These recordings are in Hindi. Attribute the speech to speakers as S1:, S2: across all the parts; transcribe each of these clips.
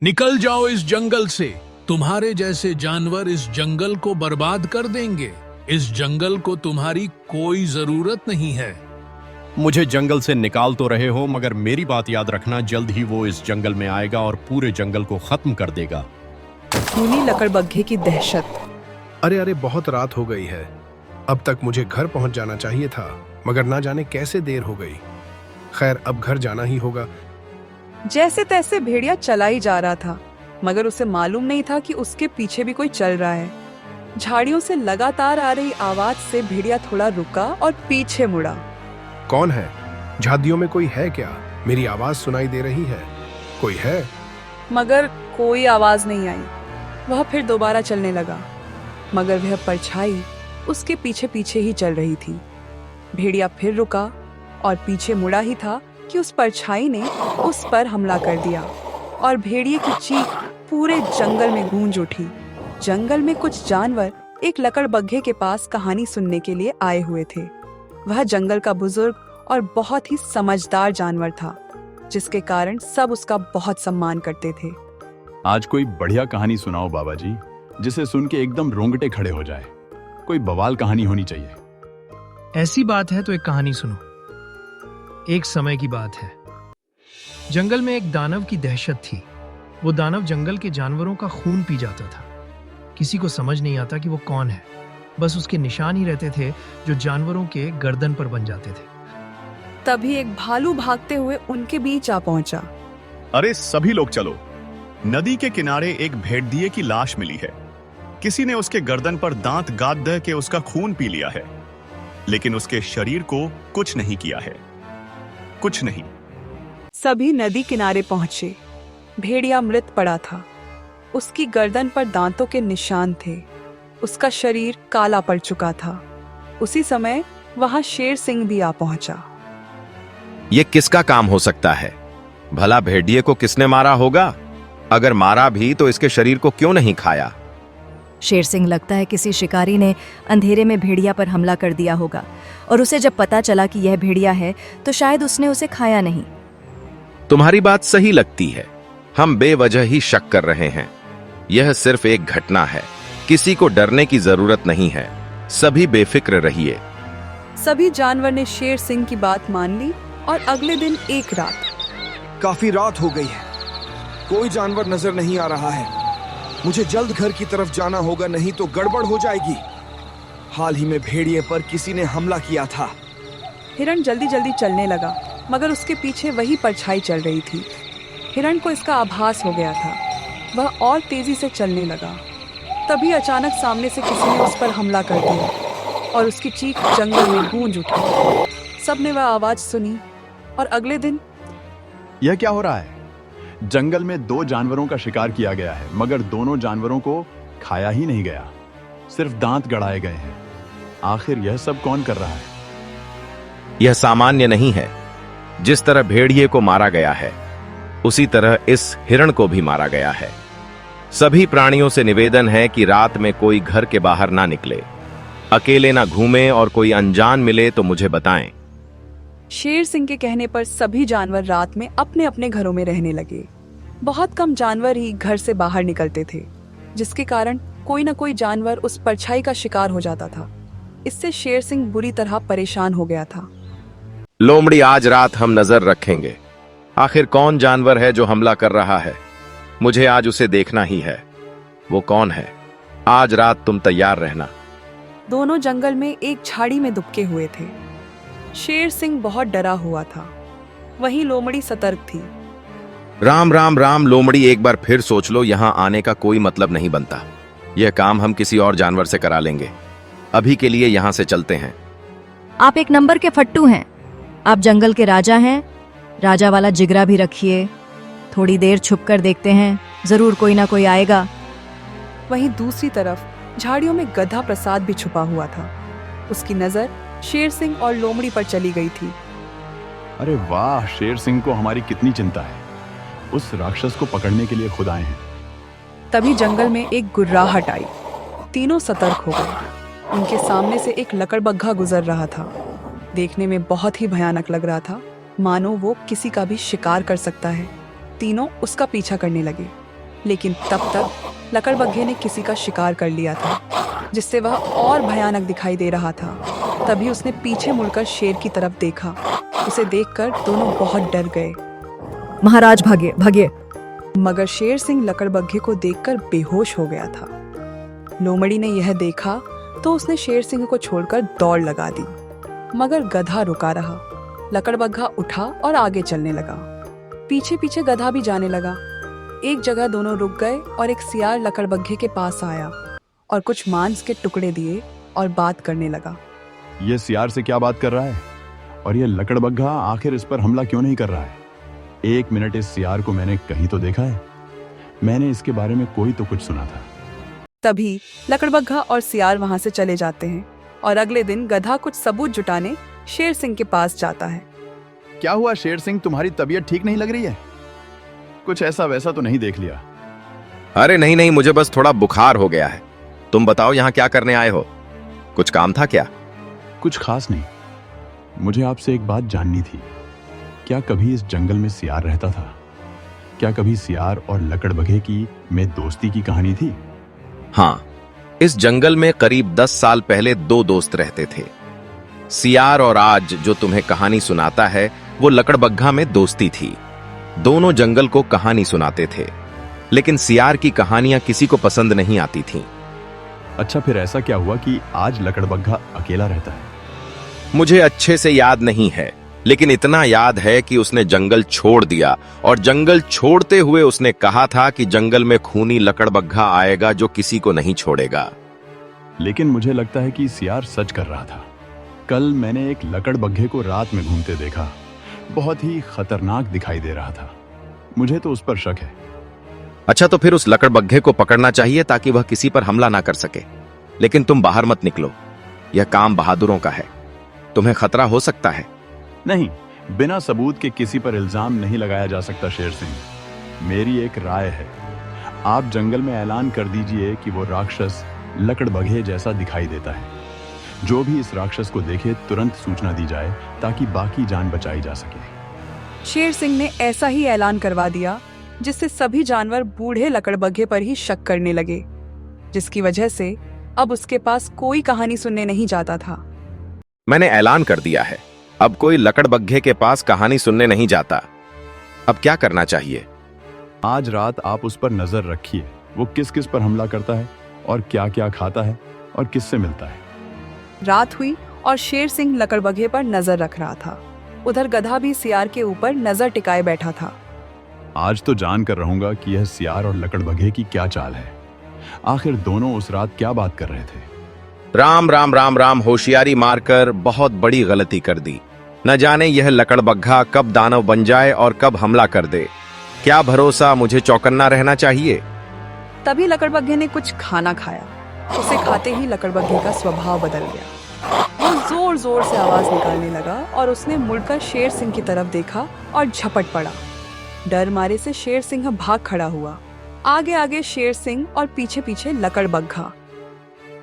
S1: निकल जाओ इस जंगल से। तुम्हारे जैसे जानवर इस जंगल को बर्बाद कर देंगे। इस जंगल को तुम्हारी कोई जरूरत नहीं है।
S2: मुझे जंगल से निकाल तो रहे हो, मगर मेरी बात याद रखना, जल्द ही वो इस जंगल में आएगा और पूरे जंगल को खत्म कर देगा।
S3: खूनी लकड़बग्घे की दहशत।
S4: अरे अरे, बहुत रात हो गई है। अब तक मुझे घर पहुंच जाना चाहिए था, मगर ना जाने कैसे देर हो गई। खैर, अब घर जाना ही होगा।
S3: जैसे तैसे भेड़िया चला ही जा रहा था, मगर उसे मालूम नहीं था कि उसके पीछे भी कोई चल रहा है। झाड़ियों से लगातार आ रही आवाज से भेड़िया थोड़ा रुका और पीछे मुड़ा।
S4: कौन है? झाड़ियों में कोई है क्या? मेरी आवाज सुनाई दे रही है। कोई है?
S3: मगर कोई आवाज नहीं आई। वह फिर दोबारा चलने लगा, मगर वह परछाई उसके पीछे पीछे ही चल रही थी। भेड़िया फिर रुका और पीछे मुड़ा ही था कि उस परछाई ने उस पर हमला कर दिया और भेड़िए की चीख पूरे जंगल में गूंज उठी। जंगल में कुछ जानवर एक लकड़बग्घे के पास कहानी सुनने के लिए आए हुए थे। वह जंगल का बुजुर्ग और बहुत ही समझदार जानवर था, जिसके कारण सब उसका बहुत सम्मान करते थे।
S5: आज कोई बढ़िया कहानी सुनाओ बाबा जी, जिसे सुन के एकदम रोंगटे खड़े हो जाए। कोई बवाल कहानी होनी चाहिए।
S6: ऐसी बात है तो एक कहानी सुनो। एक समय की बात है। जंगल में एक दानव की दहशत थी। वो दानव जंगल के जानवरों का खून पी जाता था। किसी को समझ नहीं आता कि वो कौन है। बस उसके निशान ही रहते थे जो जानवरों के गर्दन पर बन जाते थे।
S3: तभी एक भालू भागते हुए उनके बीच आ पहुंचा।
S7: अरे सभी लोग चलो, नदी के किनारे एक भेड़िए की लाश मिली है। किसी ने उसके गर्दन पर दांत गाद दे के उसका खून पी लिया है, लेकिन उसके शरीर को कुछ नहीं किया है, कुछ नहीं।
S3: सभी नदी किनारे पहुंचे। भेड़िया मृत पड़ा था। उसकी गर्दन पर दांतों के निशान थे। उसका शरीर काला पड़ चुका था। उसी समय वहां शेर सिंह भी आ पहुंचा।
S8: ये किसका काम हो सकता है? भला भेड़िए को किसने मारा होगा? अगर मारा भी तो इसके शरीर को क्यों नहीं खाया?
S9: शेर सिंह लगता है किसी शिकारी ने अंधेरे में भेड़िया पर हमला कर दिया होगा, और उसे जब पता चला कि यह भेड़िया है तो शायद उसने उसे खाया नहीं।
S8: तुम्हारी बात सही लगती है। हम बेवजह ही शक कर रहे हैं। यह सिर्फ एक घटना है। किसी को डरने की जरूरत नहीं है। सभी बेफिक्र रहिए।
S3: सभी जानवर ने शेर सिंह की बात मान ली और अगले दिन एक रात।
S10: काफी रात हो गई है, कोई जानवर नजर नहीं आ रहा है। मुझे जल्द घर की तरफ जाना होगा, नहीं तो गड़बड़ हो जाएगी। हाल ही में भेड़िए पर किसी ने हमला किया था।
S3: हिरण जल्दी जल्दी चलने लगा, मगर उसके पीछे वही परछाई चल रही थी। हिरण को इसका आभास हो गया था। वह और तेजी से चलने लगा। तभी अचानक सामने से किसी ने उस पर हमला कर दिया और उसकी चीख जंगल में गूंज उठी। सबने वह आवाज सुनी और अगले दिन।
S5: यह क्या हो रहा है? जंगल में दो जानवरों का शिकार किया गया है, मगर दोनों जानवरों को खाया ही नहीं गया, सिर्फ दांत गड़ाए गए हैं। आखिर यह सब कौन कर रहा है?
S8: यह सामान्य नहीं है। जिस तरह भेड़िए को मारा गया है, उसी तरह इस हिरण को भी मारा गया है। सभी प्राणियों से निवेदन है कि रात में कोई घर के बाहर ना निकले, अकेले ना घूमे, और कोई अनजान मिले तो मुझे बताएं।
S3: शेर सिंह के कहने पर सभी जानवर रात में अपने अपने घरों में रहने लगे। बहुत कम जानवर ही घर से बाहर निकलते थे, जिसके कारण कोई न कोई जानवर उस परछाई का शिकार हो जाता था। इससे शेर सिंह बुरी तरह परेशान हो गया था।
S8: लोमड़ी, आज रात हम नजर रखेंगे। आखिर कौन जानवर है जो हमला कर रहा है? मुझे आज उसे देखना ही है। वो कौन है? आज रात तुम तैयार रहना।
S3: दोनों जंगल में एक झाड़ी में दुबके हुए थे। शेर सिंह बहुत डरा हुआ था, वहीं लोमड़ी सतर्क थी।
S8: राम राम राम लोमड़ी, एक बार फिर सोच लो। यहां आने का कोई मतलब नहीं बनता। यह काम हम किसी और जानवर से करा लेंगे। अभी के लिए यहां से चलते हैं।
S9: आप एक नंबर के फट्टू हैं। आप जंगल के राजा हैं। राजा वाला जिगरा भी रखिए। थोड़ी देर छुप कर देखते हैं, जरूर कोई ना कोई आएगा।
S3: वहीं दूसरी तरफ झाड़ियों में गधा प्रसाद भी छुपा हुआ था। उसकी नजर शेर सिंह और लोमड़ी पर चली गई थी।
S5: अरे वाह, शेर सिंह को हमारी कितनी चिंता है। उस राक्षस को पकड़ने के लिए खुद आए हैं।
S3: तभी जंगल में एक गुर्राहट आई। तीनों सतर्क हो गए। उनके सामने से एक लकड़बग्घा गुजर रहा था। देखने में बहुत ही भयानक लग रहा था, मानो वो किसी का भी शिकार कर सकता है। तीनों उसका पीछा करने लगे। लेकिन तब तक लकड़बग्घे ने किसी का शिकार कर लिया था, जिससे वह और भयानक दिखाई दे रहा था। तभी उसने पीछे मुड़कर शेर की तरफ देखा। उसे देखकर दोनों बहुत डर गए,
S9: महाराज भागिए भागिए।
S3: मगर शेर सिंह लकड़बग्घे को देखकर बेहोश हो गया था। लोमड़ी ने यह देखा तो उसने शेर सिंह को छोड़कर दौड़ लगा दी, मगर गधा रुका रहा। लकड़बग्घा उठा और आगे चलने लगा। पीछे पीछे गधा भी जाने लगा। एक जगह दोनों रुक गए और एक सियार लकड़बग्घे के पास आया और कुछ मांस के टुकड़े दिए और बात करने लगा।
S5: ये सियार से क्या बात कर रहा है? और ये लकड़बग्घा आखिर इस पर हमला क्यों नहीं कर रहा है? एक मिनट, इस सियार को मैंने कहीं तो देखा है। मैंने इसके बारे में कोई तो कुछ सुना था।
S3: तभी लकड़बग्घा और सियार वहां से चले जाते हैं और अगले दिन गधा कुछ सबूत जुटाने शेर सिंह के पास जाता है।
S5: क्या हुआ शेर सिंह, तुम्हारी तबीयत ठीक नहीं लग रही है? कुछ ऐसा वैसा तो नहीं देख लिया?
S8: अरे नहीं नहीं, मुझे बस थोड़ा बुखार हो गया है। तुम बताओ यहाँ क्या करने आए हो? कुछ काम था क्या?
S5: कुछ खास नहीं। मुझे आपसे एक बात जाननी थी। क्या कभी इस जंगल में सियार रहता था? क्या कभी सियार और लकड़बग्घे की में दोस्ती की कहानी थी?
S8: हाँ, इस जंगल में करीब 10 साल पहले 2 दोस्त रहते थे। सियार और आज जो तुम्हें कहानी सुनाता है वो लकड़बग्घा में दोस्ती थी। दोनों जंगल को कहानी सुनाते थे, लेकिन सियार की कहानियां किसी को पसंद नहीं आती थीं।
S5: अच्छा, फिर ऐसा क्या हुआ कि आज लकड़बग्घा अकेला रहता है?
S8: मुझे अच्छे से याद नहीं है, लेकिन इतना याद है कि उसने जंगल छोड़ दिया और जंगल छोड़ते हुए उसने कहा था कि जंगल में खूनी लकड़बग्घा आएगा जो किसी को नहीं छोड़ेगा।
S5: लेकिन मुझे लगता है कि सियार सच कर रहा था। कल मैंने एक लकड़बग्घे को रात में घूमते देखा। बहुत ही खतरनाक दिखाई दे रहा था। मुझे तो उस पर शक है।
S8: अच्छा, तो फिर उस लकड़बग्घे को पकड़ना चाहिए ताकि वह किसी पर हमला ना कर सके। लेकिन तुम बाहर मत निकलो, यह काम बहादुरों का है। तुम्हें खतरा हो सकता है।
S5: नहीं, बिना सबूत के किसी पर इल्जाम नहीं लगाया जा सकता शेर सिंह। मेरी एक राय है, आप जंगल में ऐलान कर दीजिए कि वो राक्षस लकड़बग्घे जैसा दिखाई देता है। जो भी इस राक्षस को देखे तुरंत सूचना दी जाए ताकि बाकी जान बचाई जा सके।
S3: शेर सिंह ने ऐसा ही ऐलान करवा दिया, जिससे सभी जानवर बूढ़े लकड़बग्घे पर ही शक करने लगे, जिसकी वजह से अब उसके पास कोई कहानी सुनने नहीं जाता था।
S8: मैंने ऐलान कर दिया है, अब कोई लकड़बग्घे के पास कहानी सुनने नहीं जाता। अब क्या करना चाहिए?
S5: आज रात आप उस पर नजर रखिए, वो किस किस पर हमला करता है और क्या क्या खाता है और किससे मिलता है।
S3: रात हुई और शेर सिंह लकड़बग्घे पर नजर रख रहा था। उधर गधा भी सियार के ऊपर नजर टिकाए बैठा था।
S5: आज तो जान कर रहूंगा कि यह सियार और लकड़बग्घे की क्या चाल है। आखिर दोनों उस रात क्या बात कर रहे थे?
S8: राम राम राम राम, होशियारी मारकर बहुत बड़ी गलती कर दी। न जाने यह लकड़बग्घा कब दानव बन जाए और कब हमला कर दे। क्या भरोसा, मुझे चौकन्ना रहना चाहिए।
S3: तभी लकड़बग्घे ने कुछ खाना खाया। उसे खाते ही लकड़बग्घे का स्वभाव बदल गया। वो जोर जोर से आवाज निकालने लगा और उसने मुड़कर शेर सिंह की तरफ देखा और झपट पड़ा। डर मारे से शेर सिंह भाग खड़ा हुआ। आगे आगे शेर सिंह और पीछे पीछे लकड़बग्घा।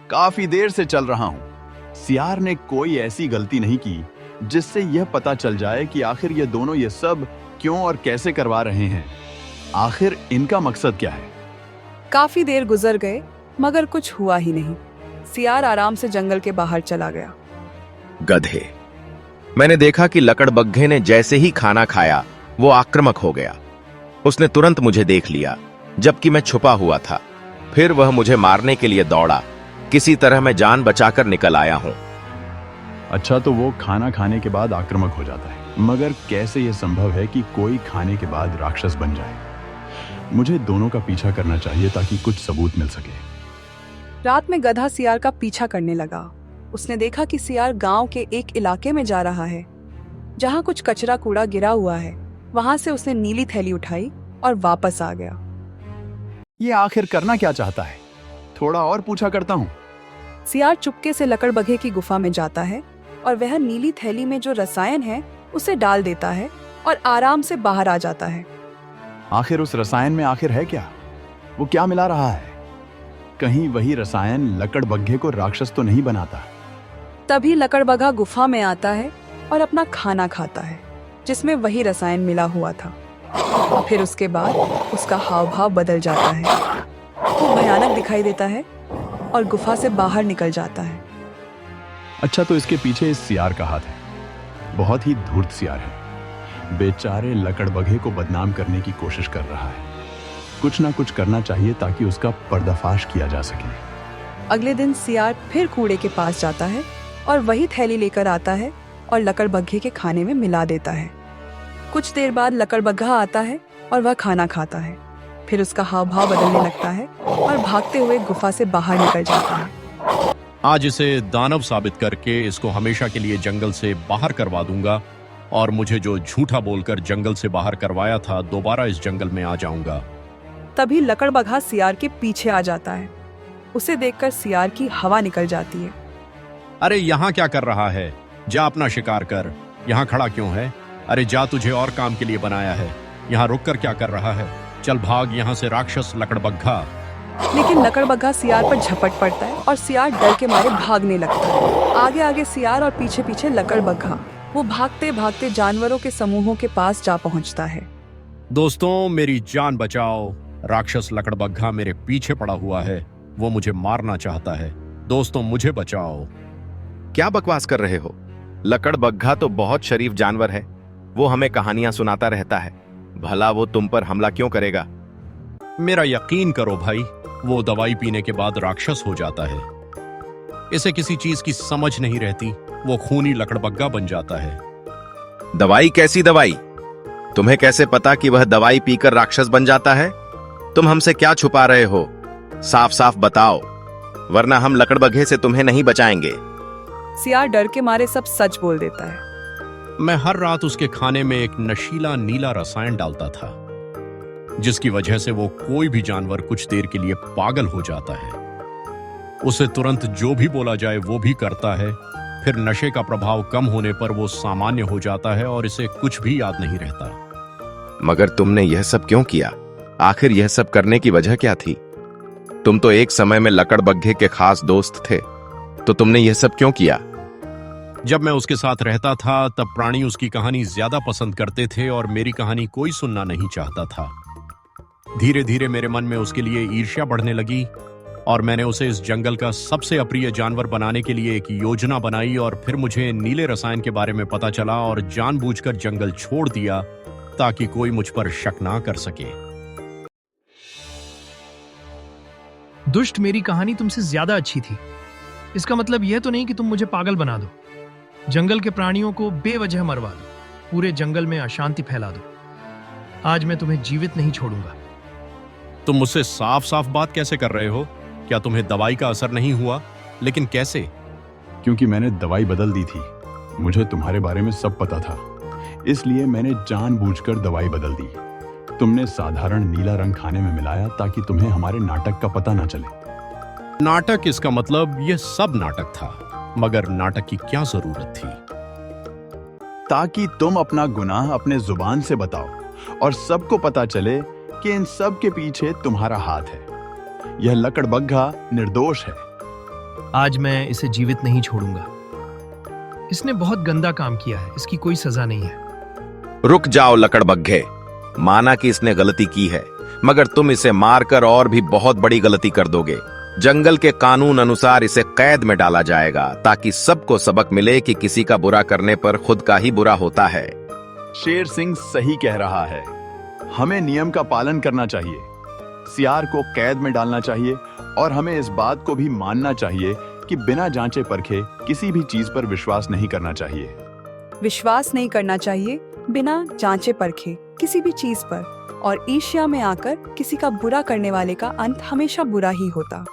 S5: काफी देर से चल रहा हूं। सियार ने कोई ऐसी गलती नहीं की जिससे यह पता चल जाए कि आखिर ये दोनों ये सब क्यों और कैसे करवा रहे हैं। आखिर इनका मकसद क्या है?
S3: काफी देर गुजर गए मगर कुछ हुआ ही नहीं। सियार आराम से जंगल के बाहर चला गया।
S8: गधे। मैंने देखा कि लकड़बग्घे ने जैसे ही खाना खाया वो आक्रामक हो गया। उसने तुरंत मुझे देख लिया जबकि मैं छुपा हुआ था। फिर वह मुझे मारने के लिए दौड़ा। किसी तरह मैं जान बचाकर निकल आया हूं।
S5: अच्छा, तो वो खाना खाने के बाद आक्रामक हो जाता है, मगर कैसे यह संभव है कि कोई खाने के बाद राक्षस बन जाए? मुझे दोनों का पीछा करना चाहिए ताकि कुछ सबूत मिल सके।
S3: रात में गधा सियार का पीछा करने लगा। उसने देखा कि सियार गांव के एक इलाके में जा रहा है जहां कुछ कचरा कूड़ा गिरा हुआ है। वहां से उसने नीली थैली उठाई और वापस आ गया।
S5: ये आखिर करना क्या चाहता है? थोड़ा और पूछा करता हूँ।
S3: सियार चुपके से लकड़बग्घे की गुफा में जाता है और वह नीली थैली में जो रसायन है उसे डाल देता है और आराम से बाहर आ जाता है।
S5: आखिर उस रसायन में आखिर है क्या? वो क्या मिला रहा है? कहीं वही रसायन लकड़बग्घे को राक्षस तो नहीं बनाता?
S3: तभी लकड़बग्घा गुफा में आता है और अपना खाना खाता है जिसमें वही रसायन मिला हुआ था। फिर उसके बाद उसे उसका हाव भाव बदल जाता है। वो भयानक दिखाई देता है और गुफा से बाहर निकल जाता है।
S5: अच्छा, तो इसके पीछे इस सियार का हाथ है। बहुत ही धूर्त सियार है। बेचारे लकड़बग्घे को बदनाम करने की कोशिश कर रहा है। कुछ ना कुछ करना चाहिए ताकि उसका पर्दाफाश किया जा सके।
S3: अगले दिन सियार फिर कूड़े के पास जाता है और वही थैली लेकर आता है और लकड़बग्घे के खाने में मिला देता है। कुछ देर बाद लकड़बग्घा आता है और वह खाना खाता है। फिर उसका हाव भाव बदलने लगता है और भागते हुए गुफा से बाहर निकल जाता है।
S2: आज इसे दानव साबित करके इसको हमेशा के लिए जंगल से बाहर करवा दूंगा और मुझे जो झूठा बोलकर जंगल से बाहर करवाया था दोबारा इस जंगल में आ जाऊंगा।
S3: तभी लकड़बग्घा सियार के पीछे आ जाता है। उसे देखकर सियार की हवा निकल जाती है।
S2: अरे यहाँ क्या कर रहा है? जा अपना शिकार कर। यहाँ खड़ा क्यों है? अरे जा, तुझे और काम के लिए बनाया है। यहाँ रुक कर क्या कर रहा है? चल भाग यहाँ से राक्षस लकड़बग्घा।
S3: लेकिन लकड़बग्घा सियार पर झपट पड़ता है और सियार डर के मारे भागने लगता है। आगे आगे सियार और पीछे पीछे लकड़बग्घा। वो भागते भागते जानवरों के समूहों के पास जा पहुंचता है।
S2: दोस्तों, मेरी जान बचाओ। राक्षस लकड़बग्घा मेरे पीछे पड़ा हुआ है। वो मुझे मारना चाहता है। दोस्तों, मुझे बचाओ।
S8: क्या बकवास कर रहे हो? लकड़बग्घा तो बहुत शरीफ जानवर है। वो हमें कहानियां सुनाता रहता है। भला वो तुम पर हमला क्यों करेगा?
S2: मेरा यकीन करो भाई, वो दवाई पीने के बाद राक्षस हो जाता है। इसे किसी चीज की समझ नहीं रहती। वो खूनी लकड़बग्घा बन जाता है।
S8: दवाई? कैसी दवाई? तुम्हें कैसे पता कि वह दवाई पीकर राक्षस बन जाता है? तुम हमसे क्या छुपा रहे हो? साफ साफ बताओ, वरना हम लकड़बग्घे से तुम्हें नहीं बचाएंगे।
S3: सियार डर के मारे सब सच बोल देता है।
S2: मैं हर रात उसके खाने में एक नशीला नीला रसायन डालता था, जिसकी वजह से वो कोई भी जानवर कुछ देर के लिए पागल हो जाता है। उसे तुरंत जो भी बोला जाए वो भी करता है। फिर नशे का प्रभाव कम होने पर वो सामान्य हो जाता है और इसे कुछ भी याद नहीं रहता।
S8: मगर तुमने यह सब क्यों किया? आखिर यह सब करने की वजह क्या थी? तुम तो एक समय में लकड़बग्घे के खास दोस्त थे, तो तुमने यह सब क्यों किया?
S2: जब मैं उसके साथ रहता था तब प्राणी उसकी कहानी ज्यादा पसंद करते थे और मेरी कहानी कोई सुनना नहीं चाहता था। धीरे धीरे मेरे मन में उसके लिए ईर्ष्या बढ़ने लगी और मैंने उसे इस जंगल का सबसे अप्रिय जानवर बनाने के लिए एक योजना बनाई। और फिर मुझे नीले रसायन के बारे में पता चला और जानबूझकर जंगल छोड़ दिया ताकि कोई मुझ पर शक ना कर सके।
S6: दुष्ट, मेरी कहानी तुमसे ज्यादा अच्छी थी। इसका मतलब यह तो नहीं कि तुम मुझे पागल बना दो। जंगल के प्राणियों को बेवजह मरवा दो, पूरे जंगल में अशांति फैला दो। आज मैं तुम्हें जीवित नहीं छोड़ूंगा।
S2: तुम मुझसे साफ साफ बात कैसे कर रहे हो? क्या तुम्हें दवाई का असर नहीं हुआ? लेकिन कैसे?
S5: क्योंकि मैंने दवाई बदल दी थी। मुझे तुम्हारे बारे में सब पता था, इसलिए मैंने जानबूझकर दवाई बदल दी। तुमने साधारण नीला रंग खाने में मिलाया ताकि तुम्हें हमारे नाटक का पता ना चले।
S2: नाटक? इसका मतलब यह सब नाटक था। मगर नाटक की क्या जरूरत थी?
S5: ताकि तुम अपना गुनाह अपने जुबान से बताओ और सबको पता चले कि इन सब के पीछे तुम्हारा हाथ है। यह लकड़बग्घा निर्दोष है।
S6: आज मैं इसे जीवित नहीं छोड़ूंगा। इसने बहुत गंदा काम किया है। इसकी कोई सजा नहीं है।
S8: रुक जाओ लकड़बग्घे। माना कि इसने गलती की है, मगर तुम इसे मारकर और भी बहुत बड़ी गलती कर दोगे। जंगल के कानून अनुसार इसे कैद में डाला जाएगा ताकि सबको सबक मिले कि किसी का बुरा करने पर खुद का ही बुरा होता है।
S5: शेर सिंह सही कह रहा है। हमें नियम का पालन करना चाहिए। सियार को कैद में डालना चाहिए और हमें इस बात को भी मानना चाहिए कि बिना जांचे परखे किसी भी चीज पर विश्वास नहीं करना चाहिए।
S3: विश्वास नहीं करना चाहिए बिना जांचे परखे किसी भी चीज पर, और ईर्ष्या में आकर किसी का बुरा करने वाले का अंत हमेशा बुरा ही होता।